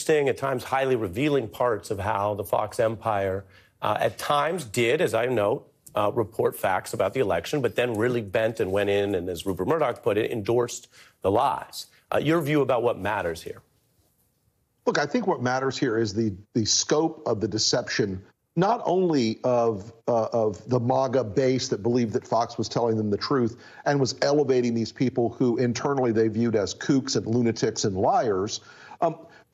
interesting, at times highly revealing parts of how the Fox empire at times did, as I note, report facts about the election, but then really bent and went in and, as Rupert Murdoch put it, endorsed the lies. Your view about what matters here? Look, I think what matters here is the scope of the deception, not only of the MAGA base that believed that Fox was telling them the truth and was elevating these people who internally they viewed as kooks and lunatics and liars,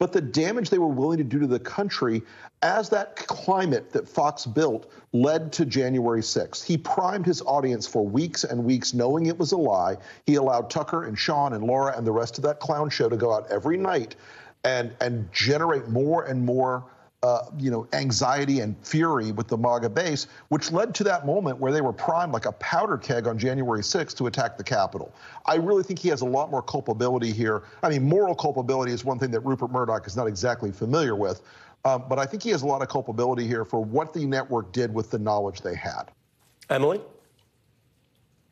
but the damage they were willing to do to the country as that climate that Fox built led to January 6th. He primed his audience for weeks and weeks, knowing it was a lie. He allowed Tucker and Sean and Laura and the rest of that clown show to go out every night and generate more and more anxiety and fury with the MAGA base, which led to that moment where they were primed like a powder keg on January 6th to attack the Capitol. I really think he has a lot more culpability here. I mean, moral culpability is one thing that Rupert Murdoch is not exactly familiar with, but I think he has a lot of culpability here for what the network did with the knowledge they had. Emily?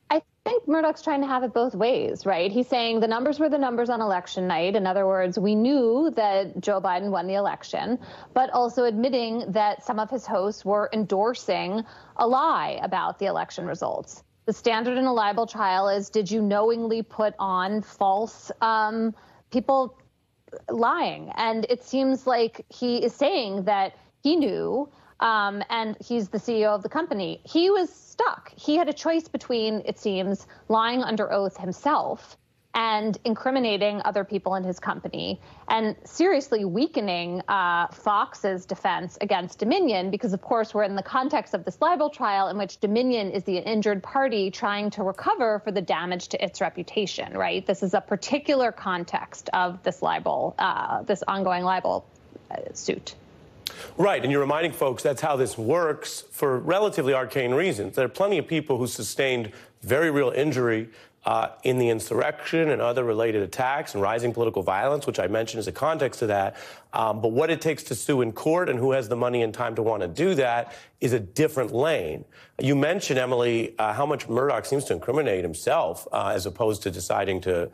I think Murdoch's trying to have it both ways, right? He's saying the numbers were the numbers on election night. In other words, we knew that Joe Biden won the election, but also admitting that some of his hosts were endorsing a lie about the election results. The standard in a libel trial is, did you knowingly put on false people lying? And it seems like he is saying that he knew, and he's the CEO of the company. He was stuck. He had a choice between, it seems, lying under oath himself and incriminating other people in his company and seriously weakening Fox's defense against Dominion, because, of course, we're in the context of this libel trial in which Dominion is the injured party trying to recover for the damage to its reputation, right? This is a particular context of this libel, this ongoing libel suit. Right, and you're reminding folks that's how this works for relatively arcane reasons. There are plenty of people who sustained very real injury in the insurrection and other related attacks and rising political violence, which I mentioned as a context to that. But what it takes to sue in court and who has the money and time to want to do that is a different lane. You mentioned, Emily, how much Murdoch seems to incriminate himself as opposed to deciding to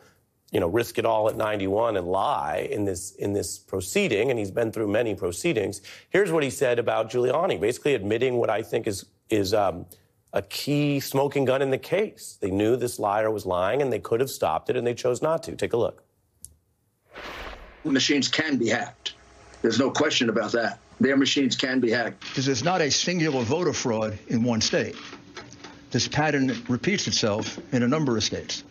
risk it all at 91 and lie in this proceeding, and he's been through many proceedings. Here's what he said about Giuliani, basically admitting what I think is a key smoking gun in the case. They knew this liar was lying, and they could have stopped it, and they chose not to. Take a look. Machines can be hacked. There's no question about that. Their machines can be hacked. Because there's not a singular voter fraud in one state. This pattern repeats itself in a number of states.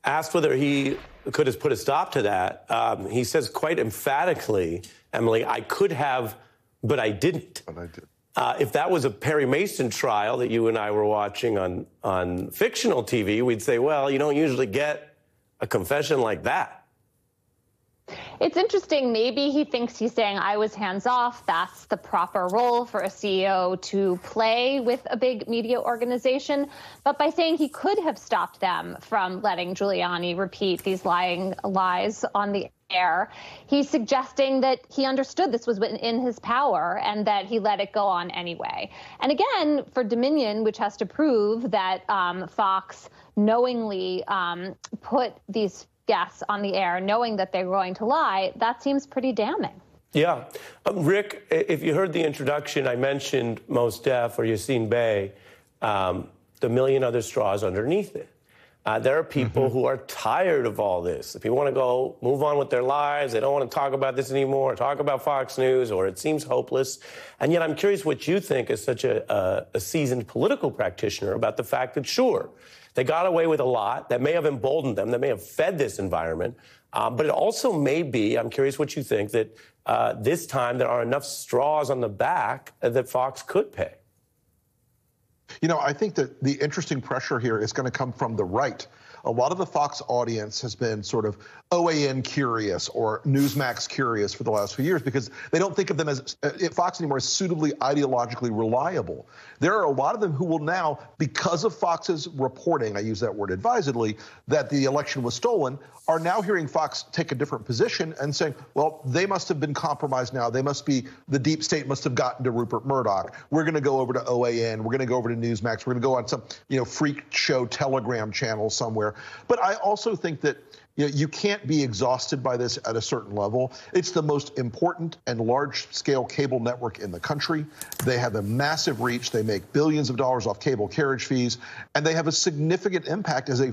Asked whether he could have put a stop to that, he says quite emphatically, Emily, I could have, but I didn't. But I did. If that was a Perry Mason trial that you and I were watching on fictional TV, we'd say, well, you don't usually get a confession like that. It's interesting. Maybe he thinks he's saying I was hands off. That's the proper role for a CEO to play with a big media organization. But by saying he could have stopped them from letting Giuliani repeat these lying lies on the air, he's suggesting that he understood this was within his power and that he let it go on anyway. And again, for Dominion, which has to prove that Fox knowingly put these guests on the air, knowing that they're going to lie, that seems pretty damning. Yeah. Rick, if you heard the introduction, I mentioned Mos Def or Yassine Bey, the million other straws underneath it. There are people who are tired of all this. If people want to go move on with their lives, they don't want to talk about this anymore, talk about Fox News, or it seems hopeless. And yet I'm curious what you think as such a seasoned political practitioner about the fact that, sure, they got away with a lot that may have emboldened them, that may have fed this environment. But it also may be, I'm curious what you think, that this time there are enough straws on the back that Fox could pay. I think that the interesting pressure here is going to come from the right. A lot of the Fox audience has been sort of OAN curious or Newsmax curious for the last few years because they don't think of them as Fox anymore as suitably ideologically reliable. There are a lot of them who will now, because of Fox's reporting, I use that word advisedly, that the election was stolen, are now hearing Fox take a different position and saying, well, they must have been compromised now. They must be, the deep state must have gotten to Rupert Murdoch. We're going to go over to OAN. We're going to go over to Newsmax. We're going to go on some, freak show Telegram channel somewhere. there. But I also think that you can't be exhausted by this at a certain level. It's the most important and large-scale cable network in the country. They have a massive reach. They make billions of dollars off cable carriage fees, and they have a significant impact as a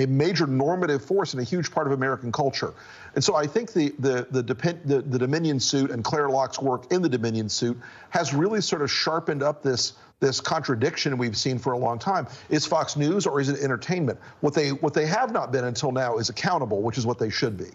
major normative force in a huge part of American culture. And so I think the Dominion suit and Claire Locke's work in the Dominion suit has really sort of sharpened up this contradiction we've seen for a long time. Is Fox News or is it entertainment? What they have not been until now is accountable, which is what they should be.